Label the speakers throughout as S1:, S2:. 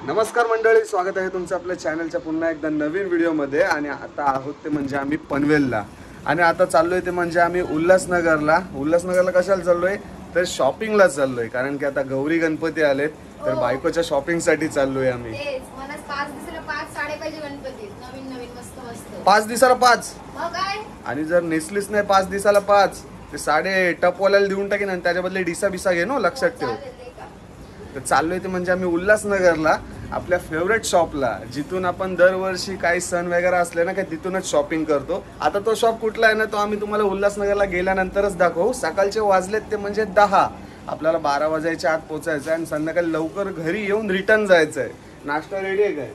S1: नमस्कार मंडळी, स्वागत आहे तुमचं आपल्या चॅनलच्या पुन्हा एकदा नवीन व्हिडिओमध्ये. आणि आता आहोत ते म्हणजे आम्ही पनवेलला आणि आता चाललोय ते म्हणजे आम्ही उल्हासनगरला. कशाला चाललोय तर शॉपिंगला चाललोय, कारण की आता गौरी गणपती आलेत तर बायकोच्या शॉपिंगसाठी चाललोय आम्ही. 5 दिवसाला 5 आणि जर नेसलीच नाही 5 दिवसाला 5 ते साडे टपवाल्याला देऊन टाकीन आणि त्याच्या बदले डिसा बिसा घे ना, लक्षात ठेव. तर चाललोय ते म्हणजे आम्ही उल्हासनगरला आपल्या फेवरेट शॉपला, जिथून आपण दरवर्षी काही सण वगैरे असले ना काय तिथूनच शॉपिंग करतो. आता तो शॉप कुठला आहे ना, तो आम्ही तुम्हाला उल्हासनगरला गेल्यानंतरच दाखवू. सकाळचे वाजलेत ते म्हणजे 10, आपल्याला 12 वाजायच्या आत पोहोचायचं आहे आणि संध्याकाळी लवकर घरी येऊन रिटर्न जायचं आहे. नाश्ता रेडी आहे काय?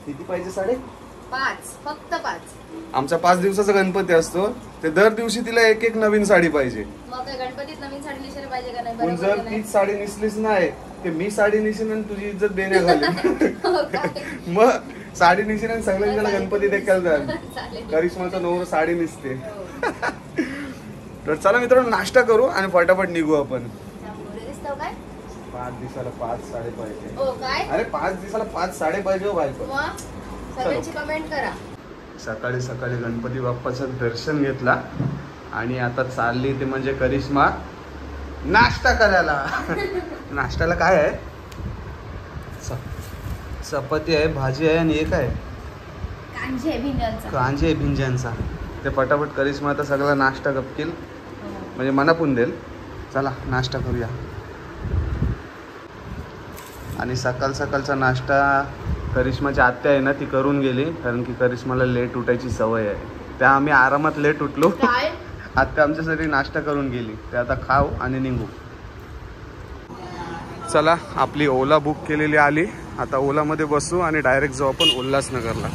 S1: किती पाहिजे? 5.5. फक्त 5. आमचा 5 दिवसाचा गणपती असतो, ते दर दिवशी तिला एक एक नवीन साडी पाहिजे.
S2: मग गणपतीत नवीन साडी नेसायला पाहिजे का नाही?
S1: पण जर तीच साडी नेसलीच नाही ते मी साडी नेसीन आणि तुझी इज्जत देण्याखाली. मग साडी नेसीन आणि सगळ्यांना गणपती देखील जाईल. करिश्माचा नवरा साडी नेसते. तर चला मित्रांनो, नाश्ता करू आणि फटाफट निघू आपण. 5 दिवसाला 5 साडी पाहिजे. अरे 5 दिवसाला 5 साडी पाहिजे हो बायको.
S2: सगळ्यांची कमेंट करा.
S1: सकाळी सकाळी गणपती बाप्पाचं दर्शन घेतला आणि आता चालली ते म्हणजे करिश्मा नाश्ता करायला. नाश्त्याला काय आहे? चपाती आहे, भाजी आहे आणि एक आहे कांजी आहे भिंज्यांचा. ते फटाफट करिश्मा आता सगळा नाश्ता गपकील, म्हणजे मनापून देईल. चला नाश्ता करूया. आणि सकाळचा नाश्ता करिश्माची आत्या आहे ना, ती करून गेली, कारण की करिश्माला लेट उठायची सवय आहे. त्या आम्ही आरामात लेट उठलो. आत्या आमच्यासाठी नाश्ता करून गेली. ते आता खाऊ आणि निघू. चला, आपली ओला बुक केलेली आली. आता ओलामध्ये बसू आणि डायरेक्ट जाऊ आपण उल्हासनगरला.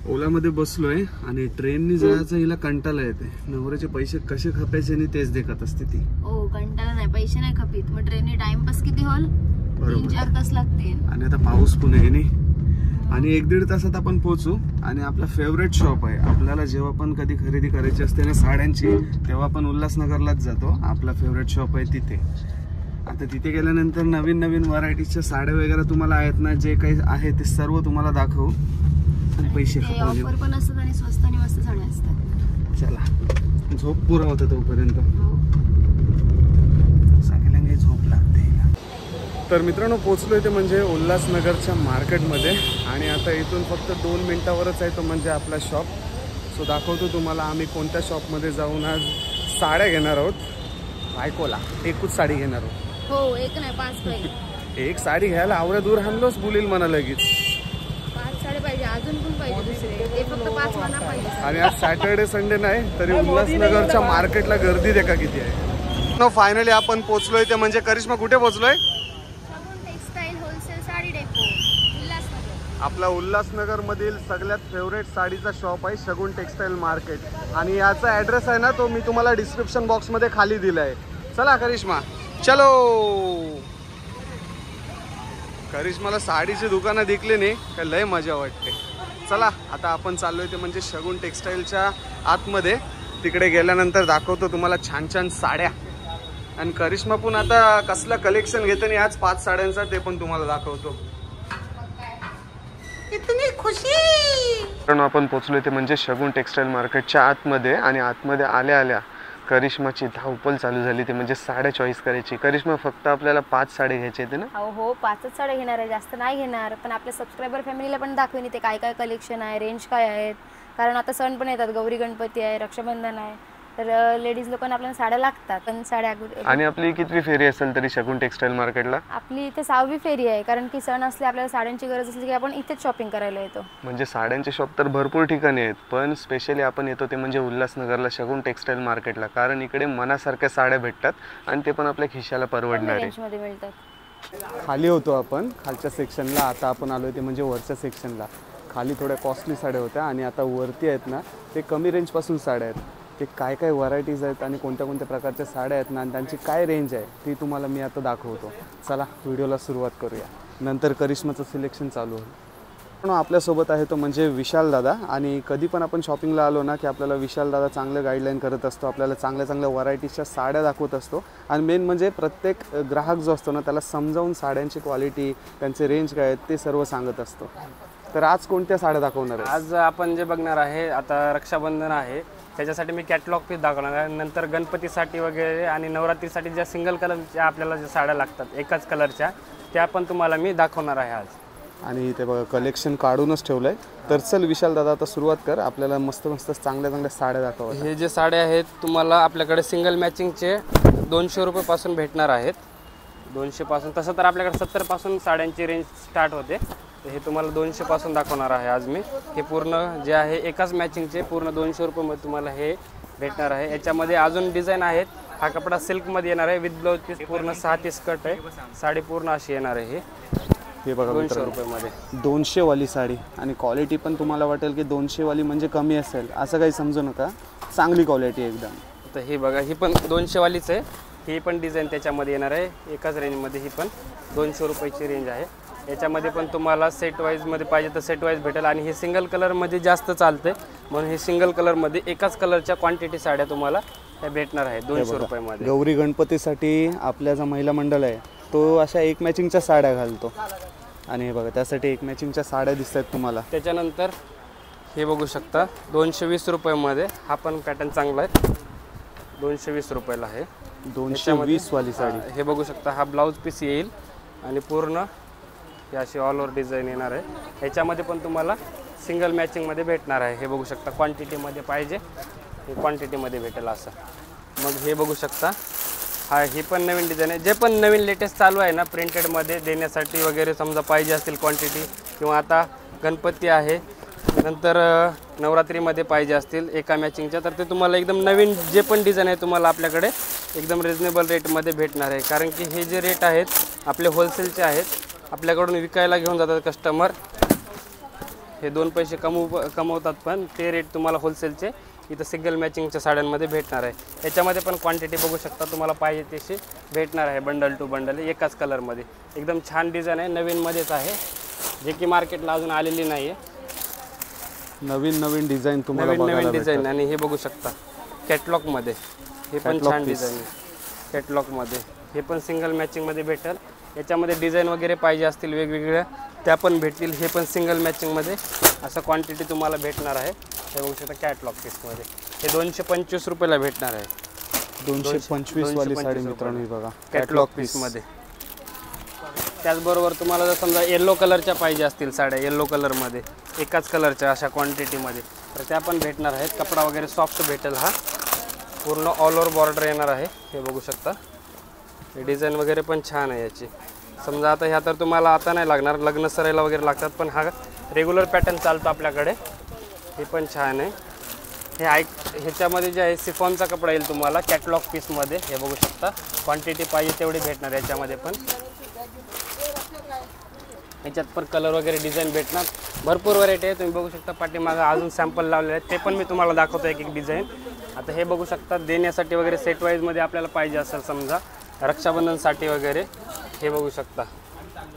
S1: ओलामध्ये बसलोय आणि ट्रेननी जायचं हिला कंटाळा येते. नवऱ्याचे पैसे कसे खपायचे आणि तेच देखत असते ती.
S2: ओ कंटाळा नाही, पैसे नाही खपीत. मग ट्रेननी टाइमपास किती होल? 3-4 तास लागतील.
S1: आणि आता पाऊस पण आहे नाही, आणि 1-1.5 तासात आपण पोहोचू. आणि आपला फेवरेट शॉप आहे. आपल्याला जेव्हा पण कधी खरेदी करायची असते ना साड्यांची, तेव्हा आपण उल्हासनगरलाच जातो. आपला फेवरेट शॉप आहे तिथे. आता तिथे गेल्यानंतर नवीन नवीन व्हरायटीच्या साड्या वगैरे तुम्हाला आहेत ना, जे काही आहे ते सर्व तुम्हाला दाखवू. आणि पैसे
S2: ऑफर पण असतात आणि स्वस्त आणि मस्त साड्या असतात.
S1: चला, झोप पुरा होता तोपर्यंत. सगळ्यांना झोप लागते. तर मित्रांनो, पोचलोय ते म्हणजे उल्हासनगरच्या मार्केटमध्ये. आणि आता इथून फक्त 2 मिनिटावरच आहे तो म्हणजे आपला शॉप. सो दाखवतो तुम्हाला आम्ही कोणत्या शॉपमध्ये जाऊन आज साड्या घेणार आहोत. बायकोला एकच साडी घेणार आहोत.
S2: हो, एक नाही 5 पाहिजे.
S1: एक साडी घ्यायला आवऱ्या दूर हाणलोच बोलील मला लगेच.
S2: 5 साडी पाहिजे, अजून पण पाहिजे दुसरे. ते फक्त 5 मना पाहिजे.
S1: आणि आज सॅटर्डे संडे नाही तरी उल्हासनगरच्या मार्केटला गर्दी देखा किती आहे. फायनली आपण पोचलोय ते म्हणजे करिश्मा कुठे पोचलोय? आपला उल्हासनगर मधील सगळ्यात फेवरेट साडीचा शॉप आहे शगुन टेक्सटाईल मार्केट. आणि याचा ॲड्रेस आहे ना, तो मी तुम्हाला डिस्क्रिप्शन बॉक्समध्ये खाली दिला आहे. चला करिश्मा, चलो. करिश्माला साडीची दुकानं दिखली नाही का लय मजा वाटते. चला, आता आपण चाललोय ते म्हणजे शगुन टेक्सटाईलच्या आतमध्ये. तिकडे गेल्यानंतर दाखवतो तुम्हाला छान छान साड्या. आणि करिश्मा पण आता कसला कलेक्शन घेते आणि आज 5 साड्यांचा ते पण तुम्हाला दाखवतो. इतनी खुशी. कारण आपण पोचलोय ते म्हणजे शगुन टेक्सटाईल मार्केटच्या आतमध्ये. आणि आतमध्ये आल्या आल्या करिश्माची धावपळ चालू झाली. ते म्हणजे साड्या चॉईस करायची. करिश्मा, फक्त आपल्याला 5 साड्या घ्यायचे आहेत ना?
S2: हो, 5च साड्या घेणार आहे, जास्त नाही घेणार. पण आपल्या सबस्क्रायबर फॅमिलीला पण दाखवेन ते काय काय कलेक्शन आहे, रेंज काय आहेत. कारण आता सण पण येतात, गौरी गणपती आहे, रक्षाबंधन आहे, तर लेडीज लोकांना आपल्याला साड्या लागतात. पण साड्या.
S1: आणि आपली कितवी फेरी असेल तरी शगुन टेक्सटाईल मार्केटला?
S2: आपली इथे 6वी फेरी आहे. कारण की सण असले, आपल्याला साड्यांची गरज असली की आपण इथेच शॉपिंग करायला येतो.
S1: म्हणजे साड्यांचे शॉप तर भरपूर ठिकाणी आहेत, पण स्पेशली आपण येतो ते म्हणजे उल्हासनगरला शगुन टेक्सटाईल मार्केटला. कारण इकडे मनासारख्या साड्या भेटतात आणि ते पण आपल्या खिशाला परवडणारे
S2: रेंजमध्ये मिळतात.
S1: खाली होतो आपण खालच्या सेक्शनला. आता आपण आलोय ते म्हणजे वरच्या सेक्शनला. खाली थोड्या कॉस्टली साड्या होत्या आणि आता वरती आहेत ना, ते कमी रेंजपासून साड्या आहेत. ते काय काय व्हरायटीज आहेत आणि कोणत्या कोणत्या प्रकारच्या साड्या आहेत ना, आणि त्यांची काय रेंज आहे ती तुम्हाला मी आता दाखवतो. चला, व्हिडिओला सुरुवात करूया. नंतर करिश्माचं सिलेक्शन चालू होईल. पण आपल्यासोबत आहे तो म्हणजे विशाल दादा. आणि कधी पण आपण शॉपिंगला आलो ना की आपल्याला विशाल दादा चांगलं गाईडलाईन करत असतो, आपल्याला चांगल्या चांगल्या व्हरायटीजच्या साड्या दाखवत असतो. आणि मेन म्हणजे प्रत्येक ग्राहक जो असतो ना त्याला समजावून साड्यांची क्वालिटी, त्यांचे रेंज काय आहेत ते सर्व सांगत असतो. तर आज कोणत्या साड्या दाखवणार आहे?
S3: आज आपण जे बघणार आहे, आता रक्षाबंधन आहे त्याच्यासाठी मी कॅटलॉग पीस दाखवणार आहे. नंतर गणपतीसाठी वगैरे आणि नवरात्रीसाठी ज्या सिंगल कलरच्या आपल्याला ज्या साड्या लागतात एकाच कलरच्या, त्या पण तुम्हाला मी दाखवणार आहे आज.
S1: आणि इथे बघा कलेक्शन काढूनच ठेवलं आहे. तर चल विशाल दादा आता सुरुवात कर, आपल्याला मस्त मस्त चांगल्या चांगल्या साड्या दाखव.
S3: हे जे साड्या आहेत तुम्हाला आपल्याकडे सिंगल मॅचिंगचे 200 रुपयेपासून भेटणार आहेत. 200 पासून, तसं तर आपल्याकडे 70 पासून साड्यांची रेंज स्टार्ट होते. हे तुम्हाला 200 पासून दाखवणार आहे आज मी. हे पूर्ण जे आहे एकाच मॅचिंगचे पूर्ण 200 रुपयामध्ये तुम्हाला हे भेटणार आहे. याच्यामध्ये अजून डिझाईन आहेत. हा कपडा सिल्कमध्ये येणार आहे विथ ब्लाउज पीस, पूर्ण 6 पीस कट आहे. साडी पूर्ण अशी येणार आहे.
S1: हे बघा
S3: 200 रुपयामध्ये
S1: 200 वाली साडी. आणि क्वालिटी पण तुम्हाला वाटेल की 200 वाली म्हणजे कमी असेल, असं काही समजू नका, चांगली क्वालिटी एकदम.
S3: तर ही बघा, ही पण 200 वालीच आहे. ही पण डिझाईन त्याच्यामध्ये येणार आहे एकाच रेंजमध्ये. ही पण 200 रुपयाची रेंज आहे. याच्यामध्ये पण तुम्हाला सेट वाईजमध्ये पाहिजे तर सेट वाईज भेटेल. आणि हे सिंगल कलरमध्ये जास्त चालते म्हणून हे सिंगल कलरमध्ये एकाच कलरच्या क्वांटिटी साड्या तुम्हाला ह्या भेटणार आहे 200 रुपयामध्ये.
S1: गौरी गणपतीसाठी आपल्या जो महिला मंडळ आहे तो अशा एक मॅचिंगच्या साड्या घालतो. आणि हे बघा त्यासाठी एक मॅचिंगच्या साड्या दिसत आहेत तुम्हाला.
S3: त्याच्यानंतर हे बघू शकता 220 रुपयामध्ये. हा पण पॅटर्न चांगला आहे, 220 रुपयाला आहे.
S1: 220 वाली साडी.
S3: हे बघू शकता, हा ब्लाऊज पीस येईल आणि पूर्ण ही अशी ऑल ओव्हर डिझाईन येणार आहे. ह्याच्यामध्ये पण तुम्हाला सिंगल मॅचिंगमध्ये भेटणार आहे. हे बघू शकता क्वांटिटीमध्ये पाहिजे हे क्वांटिटीमध्ये भेटेल असं. मग हे बघू शकता, हा ही पण नवीन डिझाईन आहे. जे पण नवीन लेटेस्ट चालू आहे ना प्रिंटेडमध्ये देण्यासाठी वगैरे, समजा पाहिजे असतील क्वांटिटी, किंवा आता गणपती आहे नंतर नवरात्रीमध्ये पाहिजे असतील एका मॅचिंगच्या, तर ते तुम्हाला एकदम नवीन जे पण डिझाईन आहे तुम्हाला आपल्याकडे एकदम रिजनेबल रेटमध्ये भेटणार आहे. कारण की हे जे रेट आहेत आपले होलसेलचे आहेत. आपल्याकडून विकायला घेऊन जातात कस्टमर, हे 2 पैसे कमवतात, पण ते रेट तुम्हाला होलसेलचे इथं सिंगल मॅचिंगच्या साड्यांमध्ये भेटणार आहे. याच्यामध्ये पण क्वांटिटी बघू शकता, तुम्हाला पाहिजे तशी भेटणार आहे. बंडल टू बंडल एकाच कलरमध्ये. एकदम छान डिझाईन आहे, नवीनमध्येच आहे, जे की मार्केटला अजून आलेली नाही आहे.
S1: नवीन डिझाईन तुम्हाला
S3: नवीन डिझाईन. आणि हे बघू शकता कॅटलॉगमध्ये, हे पण छान डिझाईन आहे कॅटलॉगमध्ये. हे पण सिंगल मॅचिंगमध्ये भेटेल. याच्यामध्ये डिझाईन वगैरे पाहिजे असतील वेगवेगळ्या त्या पण भेटतील. हे पण सिंगल मॅचिंगमध्ये असं क्वांटिटी तुम्हाला भेटणार आहे. हे बघू शकता कॅटलॉग पीसमध्ये. हे 225 रुपयाला भेटणार आहे.
S1: 225 वाली साडी मित्रांनो बघा
S3: कॅटलॉग पीसमध्ये. त्याचबरोबर तुम्हाला जर समजा येल्लो कलरच्या पाहिजे असतील साड्या, येल्लो कलरमध्ये एकाच कलरच्या अशा क्वांटिटीमध्ये, तर त्या पण भेटणार आहेत. कपडा वगैरे सॉफ्ट भेटेल. हा पूर्ण ऑल ओव्हर बॉर्डर येणार आहे. हे बघू शकता, हे डिझाईन वगैरे पण छान आहे याची. समजा आता ह्या तर तुम्हाला आता नाही लागणार, लग्न सरायला वगैरे लागतात, पण हा रेग्युलर पॅटर्न चालतो आपल्याकडे. हे पण छान आहे. हे ह्याच्यामध्ये जे आहे सिफॉनचा कपडा येईल तुम्हाला कॅटलॉग पीसमध्ये. हे बघू शकता, क्वांटिटी पाहिजे तेवढी भेटणार याच्यामध्ये पण. याच्यात पण कलर वगैरे डिझाईन भेटणार, भरपूर व्हरायटी आहे. तुम्ही बघू शकता पाठीमागं अजून सॅम्पल लावलेले आहेत, ते पण मी तुम्हाला दाखवतो एक एक डिझाईन. आता हे बघू शकता देण्यासाठी वगैरे सेट वाईजमध्ये आपल्याला पाहिजे असेल समजा रक्षाबंधनसाठी वगैरे. हे बघू शकता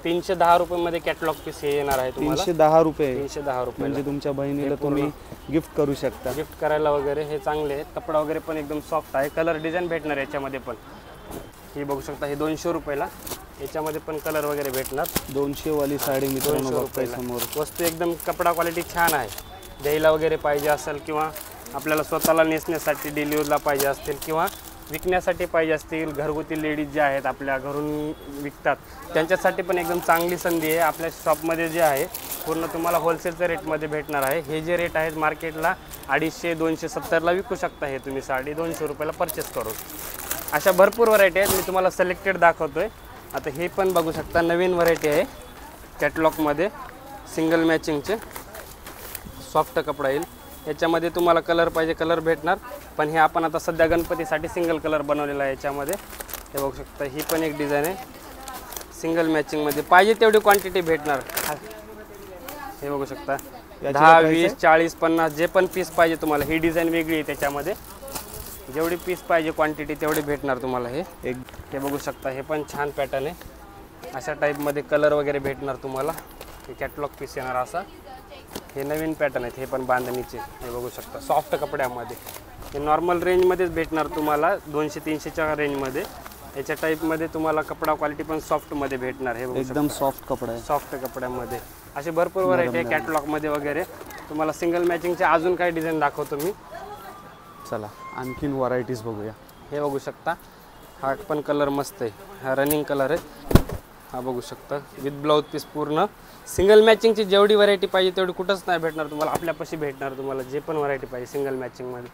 S3: 310 रुपयामध्ये कॅटलॉग पीस हे येणार आहे तुम्हाला.
S1: 310 रुपये.
S3: 310 रुपये
S1: म्हणजे तुमच्या बहिणीला तुम्ही गिफ्ट करू शकता.
S3: गिफ्ट करायला वगैरे हे चांगले आहेत. कपडा वगैरे पण एकदम सॉफ्ट आहे. कलर डिझाईन भेटणार याच्यामध्ये पण. हे बघू शकता, हे 200 रुपयाला. याच्यामध्ये पण कलर वगैरे भेटणार.
S1: 200 वाली साडी मित्रांनो बघताय समोर.
S3: वस्तू एकदम कपडा क्वालिटी छान आहे. द्यायला वगैरे पाहिजे असेल, किंवा आपल्याला स्वतःला नेसण्यासाठी डेली यूजला पाहिजे असतील, किंवा विकण्यासाठी पाहिजे असतील, घरगुती लेडीज जे आहेत आपल्या घरून विकतात त्यांच्यासाठी पण एकदम चांगली संधी आहे. आपल्या शॉपमध्ये जे आहे पूर्ण तुम्हाला होलसेलच्या रेटमध्ये भेटणार आहे. हे जे रेट आहेत मार्केटला 250, 270ला विकू शकता हे तुम्ही साडी 200 रुपयाला परचेस करून. अशा भरपूर व्हरायटी आहेत, मी तुम्हाला सिलेक्टेड दाखवतो आहे. आता हे पण बघू शकता, नवीन व्हरायटी आहे कॅटलॉगमध्ये, सिंगल मॅचिंगचे सॉफ्ट कपडा येईल. याच्यामध्ये तुम्हाला कलर पाहिजे कलर भेटणार, पण हे आपण आता सध्या गणपतीसाठी सिंगल कलर बनवलेला आहे याच्यामध्ये. हे बघू शकता, ही पण एक डिझाईन आहे सिंगल मॅचिंगमध्ये. पाहिजे तेवढी क्वांटिटी भेटणार. हे बघू शकता 10, 20, 40, 50 जे पण पीस पाहिजे तुम्हाला. ही डिझाईन वेगळी आहे त्याच्यामध्ये. जेवढी पीस पाहिजे क्वांटिटी तेवढी भेटणार तुम्हाला. हे बघू शकता, हे पण छान पॅटर्न आहे. अशा टाईपमध्ये कलर वगैरे भेटणार तुम्हाला. हे कॅटलॉग पीस येणार असा. हे नवीन पॅटर्न आहेत, हे पण बांधणीचे. हे बघू शकता सॉफ्ट कपड्यामध्ये. हे नॉर्मल रेंजमध्येच भेटणार तुम्हाला 200-300च्या रेंजमध्ये. याच्या टाईपमध्ये तुम्हाला कपडा क्वालिटी पण सॉफ्टमध्ये भेटणार. हे बघू
S1: एकदम सॉफ्ट कपडा आहे.
S3: सॉफ्ट कपड्यामध्ये असे भरपूर व्हरायटी आहे कॅटलॉगमध्ये वगैरे. तुम्हाला सिंगल मॅचिंगचे अजून काही डिझाईन दाखवतो मी.
S1: चला आणखीन व्हरायटीज बघूया.
S3: हे बघू शकता, हा पण कलर मस्त आहे. हा रनिंग कलर आहे. हा बघू शकता विथ ब्लाऊज पीस पूर्ण. सिंगल मॅचिंगची जेवढी व्हरायटी पाहिजे तेवढी कुठंच नाही भेटणार तुम्हाला. आपल्यापाशी भेटणार तुम्हाला जे पण व्हरायटी पाहिजे सिंगल मॅचिंगमध्ये.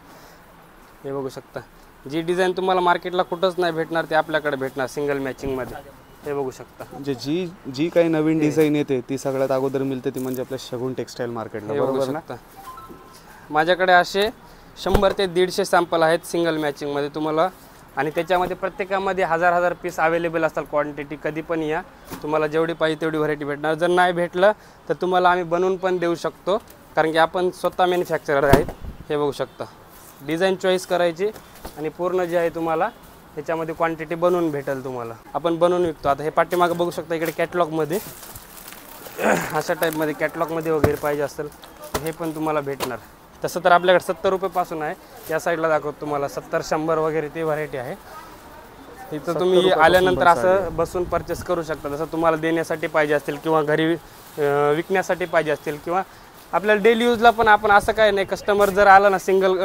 S3: हे बघू शकता, जी डिझाईन तुम्हाला मार्केटला कुठंच नाही भेटणार ते आपल्याकडे भेटणार सिंगल मॅचिंगमध्ये. हे बघू शकता.
S1: म्हणजे जी काही नवीन डिझाईन येते ती सगळ्यात अगोदर मिळते ती म्हणजे आपल्या शगुन टेक्सटाईल मार्केटला. बरोबर ना?
S3: माझ्याकडे असे 100 ते 150 सॅम्पल आहेत सिंगल मॅचिंगमध्ये तुम्हाला. आणि त्याच्यामध्ये प्रत्येकामध्ये 1000 पीस अवेलेबल असतात. क्वांटिटी कधी पण या, तुम्हाला जेवढी पाहिजे तेवढी व्हरायटी भेटणार. जर नाही भेटलं तर तुम्हाला आम्ही बनवून पण देऊ शकतो, कारण की आपण स्वतः मॅन्युफॅक्चरर आहेत. हे बघू शकता, डिझाईन चॉईस करायची आणि पूर्ण जे आहे तुम्हाला ह्याच्यामध्ये क्वांटिटी बनवून भेटेल तुम्हाला. आपण बनवून विकतो. आता हे पाठीमागं बघू शकता इकडे कॅटलॉगमध्ये अशा टाईपमध्ये कॅटलॉगमध्ये वगैरे पाहिजे असेल हे पण तुम्हाला भेटणार. तसं तर आपल्याकडे 70 रुपयेपासून आहे. या साईडला दाखवतो तुम्हाला 70, 100 वगैरे ते व्हरायटी आहे. इथं तुम्ही आल्यानंतर असं बसून परचेस करू शकता. जसं तुम्हाला देण्यासाठी पाहिजे असतील किंवा घरी विकण्यासाठी पाहिजे असतील किंवा आपल्याला डेली यूजला पण. आपण असं काय नाही, कस्टमर जर आला ना सिंगल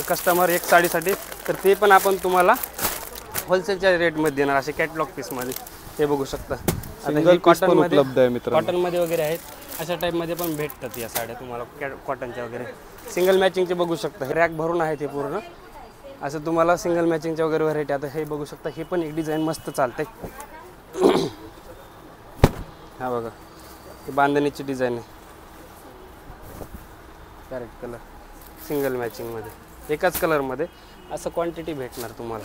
S3: कस्टमर एक साडीसाठी तर ते पण आपण तुम्हाला होलसेलच्या रेटमध्ये देणार असे कॅटलॉग पीसमध्ये. हे बघू शकता. आता हे कॉटनमध्ये उपलब्ध आहे मित्रांनो. कॉटनमध्ये वगैरे आहेत, अशा टाईपमध्ये पण भेटतात या साड्या तुम्हाला कॉटनच्या वगैरे. सिंगल मॅचिंगचे बघू शकता, हे रॅक भरून आहे ते पूर्ण. असं तुम्हाला सिंगल मॅचिंगच्या वगैरे व्हरायटी. आता हे बघू शकता, हे पण एक डिझाईन मस्त चालते. हा बघा, हे बांधणीची डिझाईन आहे. कॅरेट कलर सिंगल मॅचिंगमध्ये एकाच कलरमध्ये असं क्वांटिटी भेटणार तुम्हाला.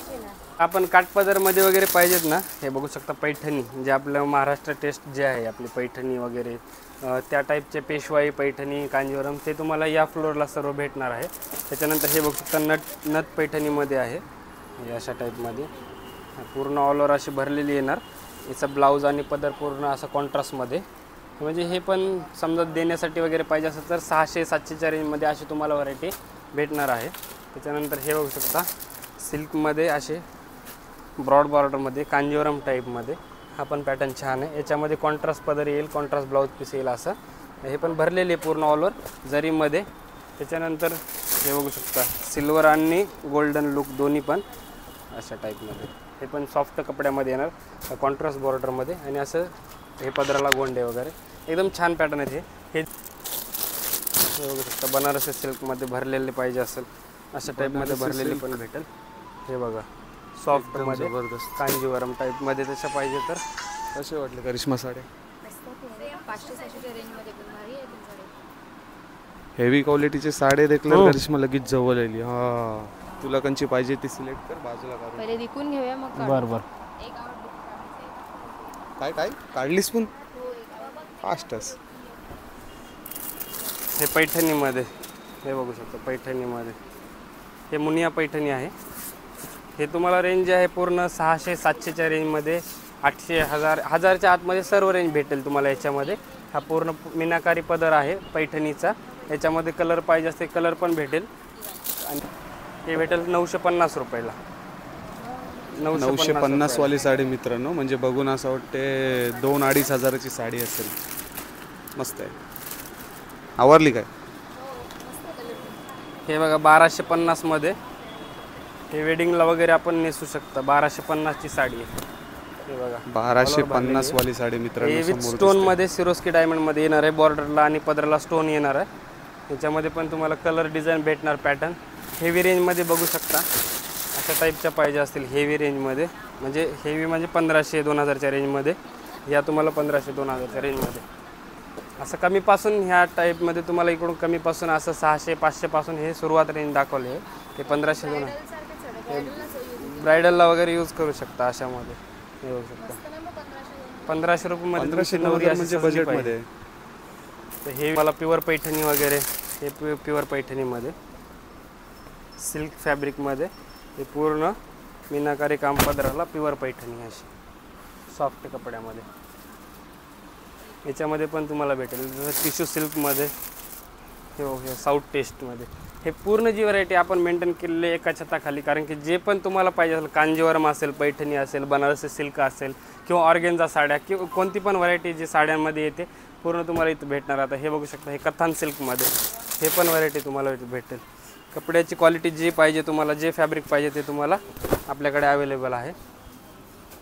S3: आपण काठपदरमध्ये वगैरे पाहिजेत ना, हे बघू शकता पैठणी, जे आपलं महाराष्ट्र टेस्ट जे आहे आपली पैठणी वगैरे त्या टाईपचे पेशवाई पैठणी कांजीवरम ते तुम्हाला या फ्लोअरला सर्व भेटणार आहे. त्याच्यानंतर हे बघू शकता नथ पैठणीमध्ये आहे. हे अशा टाईपमध्ये पूर्ण ऑल ओव्हर अशी भरलेली येणार. याचं ब्लाऊज आणि पदर पूर्ण असं कॉन्ट्रास्टमध्ये. म्हणजे हे पण समजा देण्यासाठी वगैरे पाहिजे असेल तर 600-700च्या रेंजमध्ये अशी तुम्हाला व्हरायटी भेटणार आहे. त्याच्यानंतर हे बघू शकता सिल्कमध्ये असे ब्रॉड बॉर्डरमध्ये कांजीवरम टाईपमध्ये. हा पण पॅटर्न छान आहे. याच्यामध्ये कॉन्ट्रास्ट पदर येईल, कॉन्ट्रास्ट ब्लाऊज पीस येईल असं. हे पण भरलेले पूर्ण ऑल ओव्हर जरीमध्ये. त्याच्यानंतर हे बघू शकता सिल्वर आणि गोल्डन लुक दोन्ही पण अशा टाईपमध्ये. हे पण सॉफ्ट कपड्यामध्ये येणार कॉन्ट्रास्ट बॉर्डरमध्ये. आणि असं हे पदराला गोंडे वगैरे एकदम छान पॅटर्न आहेत. हे बघू शकता बनारसी सिल्कमध्ये भरलेले पाहिजे असेल अशा टाईपमध्ये भरलेले पण भेटेल. हे बघा सॉफ्टमध्ये कांजीवरम टाईपमध्ये तसं पाहिजे तर.
S1: कसे वाटले करिश्मा साड्या? हेवी क्वालिटीचे साडे देखले करिश्मा लगेच जवळ आली. हा, तुला कंची पाहिजे ती सिलेक्ट कर, बाजूला काढून
S2: पहिले दिकून घेऊया मग.
S3: बरोबर.
S1: काय काढलीस पण फास्टच.
S3: हे पैठणीमध्ये हे बघू शकतो. पैठणीमध्ये हे मुनिया पैठणी आहे. हे तुम्हाला रेंज आहे पूर्ण 600-700च्या रेंजमध्ये. 800-1000च्या आतमध्ये सर्व रेंज भेटेल तुम्हाला याच्यामध्ये. हा पूर्ण मीनाकारी पदर आहे पैठणीचा. याच्यामध्ये कलर पाहिजे असते कलर पण भेटेल. आणि हे भेटेल 950 रुपयाला.
S1: 950 वाली साडी मित्रांनो. म्हणजे बघून असं वाटते 2-2.5 हजाराची साडी असेल. मस्त आहे. आवडली काय?
S3: हे बघा 1250 मध्ये. हे वेडिंगला वगैरे आपण नेसू शकता. 1250ची साडी आहे. हे बघा
S1: 1250 वाली साडी मित्रांनो.
S3: हे विथ स्टोनमध्ये सिरोस्की डायमंडमध्ये येणार आहे. बॉर्डरला आणि पदराला स्टोन येणार आहे. याच्यामध्ये पण तुम्हाला कलर डिझाईन भेटणार. पॅटर्न हेवी रेंजमध्ये बघू शकता. अशा टाईपच्या पाहिजे असतील हेवी रेंजमध्ये. म्हणजे हेवी म्हणजे 1500-2000च्या रेंजमध्ये. या तुम्हाला 1500-2000च्या रेंजमध्ये. असं कमीपासून ह्या टाईपमध्ये तुम्हाला इकडून कमीपासून असं 600-500 पासून हे सुरुवात रेंज दाखवली आहे. ते 1500-2000 ब्रायडलला वगैरे यूज करू शकता. अशामध्ये येऊ शकता 1500 रुपयामध्ये.
S1: 1500 म्हणजे बजेटमध्ये.
S3: तर हे मला प्युअर पैठणी वगैरे. हे प्युअर पैठणीमध्ये सिल्क फॅब्रिकमध्ये. हे पूर्ण मीनाकारी काम पदराला प्युअर पैठणी अशी सॉफ्ट कपड्यामध्ये. याच्यामध्ये पण तुम्हाला भेटेल, जसं टिश्यू सिल्कमध्ये, हे साऊथ टेस्टमध्ये. हे पूर्ण जी व्हरायटी आपण मेंटेन केलेली एका छताखाली, कारण की जे पण तुम्हाला पाहिजे असेल, कांजीवरम असेल, पैठणी असेल, बनारसी सिल्क असेल किंवा ऑर्गेन्झा साड्या किंवा कोणती पण व्हरायटी जी साड्यांमध्ये येते पूर्ण तुम्हाला इथं भेटणार. आता हे बघू शकता, हे कथान सिल्कमध्ये हे पण व्हरायटी तुम्हाला भेटेल. कपड्याची क्वालिटी जी पाहिजे तुम्हाला, जे फॅब्रिक पाहिजे ते तुम्हाला आपल्याकडे अवेलेबल आहे.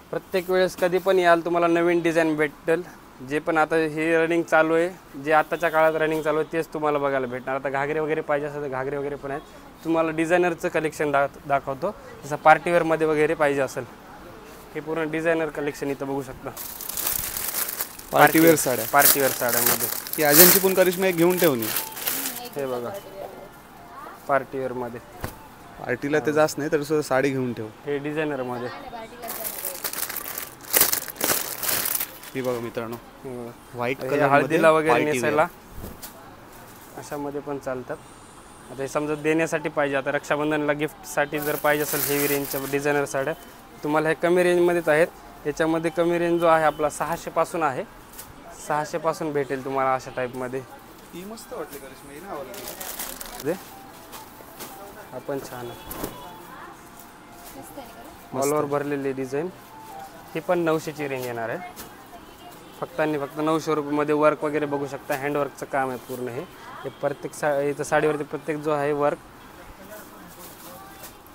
S3: प्रत्येक वेळेस कधी पण याल तुम्हाला नवीन डिझाईन भेटेल. जे पण आता हे रनिंग चालू आहे, जे आताच्या काळात रनिंग चालू आहे तेच तुम्हाला बघायला भेटणार. आता घागरे वगैरे पाहिजे असेल तर घागरे वगैरे पण आहेत. तुम्हाला डिझायनरचं कलेक्शन दाखवतो, जसं पार्टीवेअरमध्ये वगैरे पाहिजे असेल. हे पूर्ण डिझायनर कलेक्शन इथं बघू शकता.
S1: पार्टीवेअर साड्या,
S3: पार्टीवेअर साड्यामध्ये
S1: की अजंची पण करिश्मा एक घेऊन ठेवली.
S3: हे बघा पार्टीवेअरमध्ये,
S1: पार्टीला ते जास्त नाही तर सुद्धा साडी घेऊन ठेव.
S3: हे डिझायनरमध्ये.
S1: ही बघा मित्रांनो, व्हाईट
S3: हे
S1: कलर
S3: हळदीला वगैरे नेसायला अशामध्ये पण चालतात. आता हे समजा देण्यासाठी पाहिजे, आता रक्षाबंधनला गिफ्टसाठी जर पाहिजे असेल हेवी रेंजच्या डिझायनर साड्या तुम्हाला हे कमी रेंजमध्येच आहेत. याच्यामध्ये कमी रेंज जो आहे आपला 600 पासून आहे, 600 पासून भेटेल तुम्हाला अशा टाईपमध्ये.
S1: ही मस्त वाटली करिश्मा, ही ना आवडली.
S3: आपण छान ऑल ओव्हर भरलेली डिझाईन. ही पण 900ची रेंज येणार आहे. फक्त 900 रुपयामध्ये वर्क वगैरे बघू शकता. हँडवर्कचं काम आहे पूर्ण. हे प्रत्येक इथं साडीवरती प्रत्येक जो आहे वर्क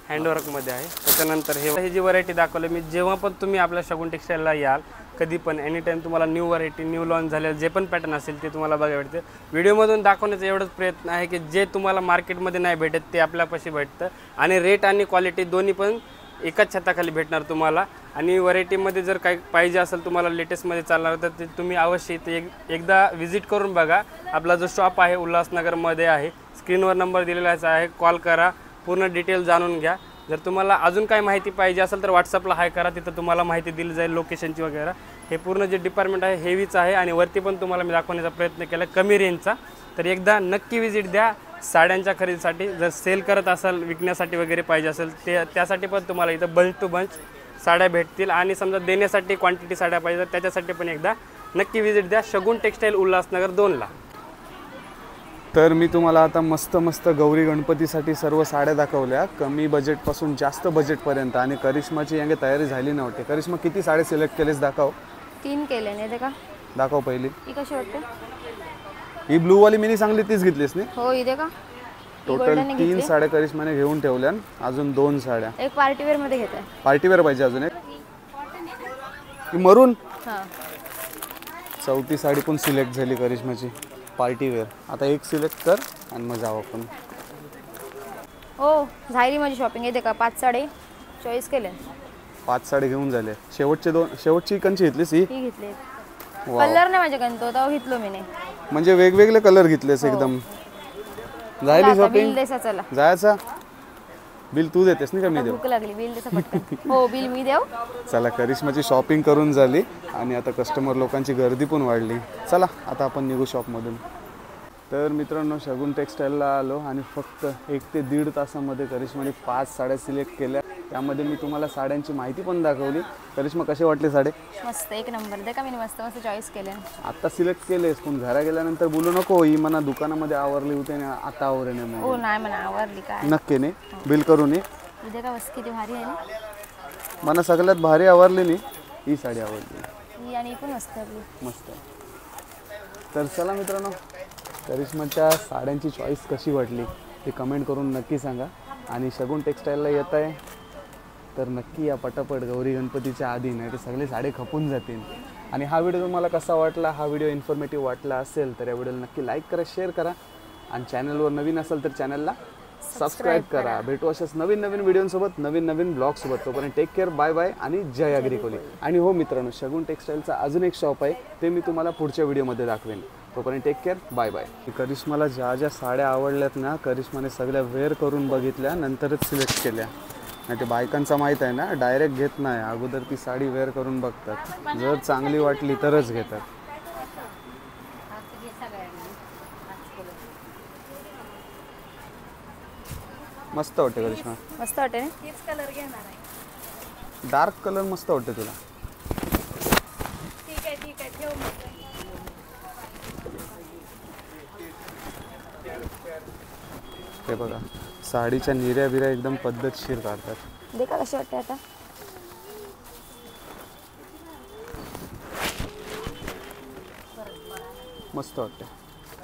S3: हँडवर्कमध्ये आहे. त्याच्यानंतर हे जी व्हरायटी दाखवली मी, जेव्हा पण तुम्ही आपल्या शगुन टेक्सटाईलला याल कधी पण एनी टाईम तुम्हाला न्यू व्हरायटी, न्यू लॉन्च झालेलं जे पण पॅटर्न असेल ते तुम्हाला बघायला भेटते. व्हिडिओमधून दाखवण्याचा एवढंच प्रयत्न आहे की जे तुम्हाला मार्केटमध्ये नाही भेटत ते आपल्यापाशी भेटतं, आणि रेट आणि क्वालिटी दोन्ही पण एकाच छताखाली भेटणार तुम्हाला. आणि व्हरायटीमध्ये जर काही पाहिजे असेल तुम्हाला लेटेस्टमध्ये चालणार तर ते तुम्ही अवश्य इथे एकदा व्हिजिट करून बघा. आपला जो शॉप आहे उल्हासनगरमध्ये आहे, स्क्रीनवर नंबर दिलेलाच आहे, कॉल करा, पूर्ण डिटेल जाणून घ्या. जर तुम्हाला अजून काय माहिती पाहिजे असेल तर व्हॉट्सअपला हाय करा, तिथं तुम्हाला माहिती दिली जाईल लोकेशनची वगैरे. हे पूर्ण जे डिपार्टमेंट आहे हेवीच आहे, आणि वरती पण तुम्हाला मी दाखवण्याचा प्रयत्न केला कमी रेंजचा. तर एकदा नक्की व्हिजिट द्या साड्यांच्या खरेदीसाठी. जर सेल करत असाल, विकण्यासाठी वगैरे पाहिजे असेल त्यासाठी पण तुम्हाला इथं बंच टू बंच साड्या भेटतील. आणि समजा देण्यासाठी क्वांटिटी साड्या पाहिजे तर त्याच्यासाठी पण एकदा नक्की व्हिजिट द्या शगुन टेक्सटाईल उल्हासनगर 2ला.
S1: तर मी तुम्हाला आता मस्त गौरी गणपतीसाठी सर्व साड्या दाखवल्या, कमी बजेटपासून जास्त बजेटपर्यंत. आणि करिश्माची यांगे तयारी झाली नव्हती. करिश्मा किती साड्या सिलेक्ट केलेस दाखव.
S2: 3 केले नाही ते का
S1: दाखव पहिली.
S2: ही कशी वाटते?
S1: ही ब्लू वाली मिनी चांगली तीच घेतलीस नाही?
S2: हो इथे का
S1: टोटल 3 साड्या करिश्माने घेऊन ठेवल्या, अजून 2 साड्या.
S2: एक पार्टीवेअर मध्ये घेते.
S1: पार्टीवेअर पाहिजे अजून एक. ही मरून
S2: हां,
S1: चौथी साडी पण सिलेक्ट झाली करिश्माची पार्टीवेअर. आता एक सिलेक्ट कर आणि मग जाऊ आपण.
S2: हो झाली माझी शॉपिंग. येते का 5 साडे चॉईस केले.
S1: 5 साडी घेऊन झाले. शेवटची कंची घेतलीस ही?
S2: ही घेतली. कलर नाही माझ्या गणतो तेव्हा घेतलो मी. नाही
S1: म्हणजे वेगवेगळे कलर घेतलेस एकदम. झाली शॉपिंग?
S2: बिल देसा चला.
S1: जायचा. बिल तू देतेस नाही का मी देऊ?
S2: भूक लागली, बिल देसा पटकन. हो बिल मी देऊ.
S1: चला करिश्माची शॉपिंग करून झाली आणि आता कस्टमर लोकांची गर्दी पण वाढली. चला आता आपण निघू शॉपमधून. तर मित्रांनो शगुन टेक्सटाईलला आलो आणि फक्त 1 ते 1.5 तासामध्ये करिश्माने 5 साड्या सिलेक्ट केल्या. त्यामध्ये मी तुम्हाला साड्यांची माहिती पण दाखवली. करिश्मा कसे वाटले साडे?
S2: मस्त एक नंबर. दे का मी मस्त चॉईस केले.
S1: आता सिलेक्ट केलेस पण घरा गेल्यानंतर बोलू नको ही मना दुकानामध्ये आवरली होती आणि आता आवरे नाही म्हणून.
S2: हो नाही म्हणा आवडली काय
S1: नक्की नाही. बिल करून ये.
S2: उद्या का वस्तू किती भारी आहे ना.
S1: मला सगळ्यात भारी आवडली नाही ही साडी आवडली.
S2: ही आणि पण मस्त आपली
S1: मस्त. तर चला मित्रांनो करिश्माच्या साड्यांची चॉईस कशी वाटली ते कमेंट करून नक्की सांगा. आणि शगुन टेक्सटाईलला येत आहे तर नक्की या पटापट गौरी गणपतीच्या आधी, नाही तर सगळे साडे खपून जातील. आणि हा व्हिडिओ तुम्हाला कसा वाटला, हा व्हिडिओ इन्फॉर्मेटिव्ह वाटला असेल तर या व्हिडिओला नक्की लाईक करा, शेअर करा. आणि चॅनलवर नवीन असेल तर चॅनलला सबस्क्राईब करा. भेटू अशाच नवीन व्हिडिओसोबत, नवीन ब्लॉगसोबत. तोपर्यंत टेक केअर, बाय बाय आणि जय अग्रिकोली. आणि हो मित्रांनो शगुन टेक्सटाईलचा अजून एक शॉप आहे ते मी तुम्हाला पुढच्या व्हिडिओमध्ये दाखवेन. तोपर्यंत टेक केअर, बाय बाय. करिश्माला ज्या साड्या आवडल्यात ना करिश्माने सगळ्या वेअर करून बघितल्या नंतरच सिलेक्ट केल्या. नाही ते बायकांचा माहीत आहे ना, डायरेक्ट घेत नाही, अगोदर ती साडी वेअर करून बघतात. जर चांगली वाटली तरच घेतात. मस्त वाटते करिश्मा.
S2: मस्त वाटते ना. तीच कलर घेणार आहे.
S1: डार्क कलर मस्त वाटते तुला.
S2: ठीक आहे ठेव मग.
S1: हे बघा साडीच्या निर्या बिऱ्या एकदम पद्धतशीर काढतात.
S2: देखा कशी वाटते आता.
S1: मस्त वाटते.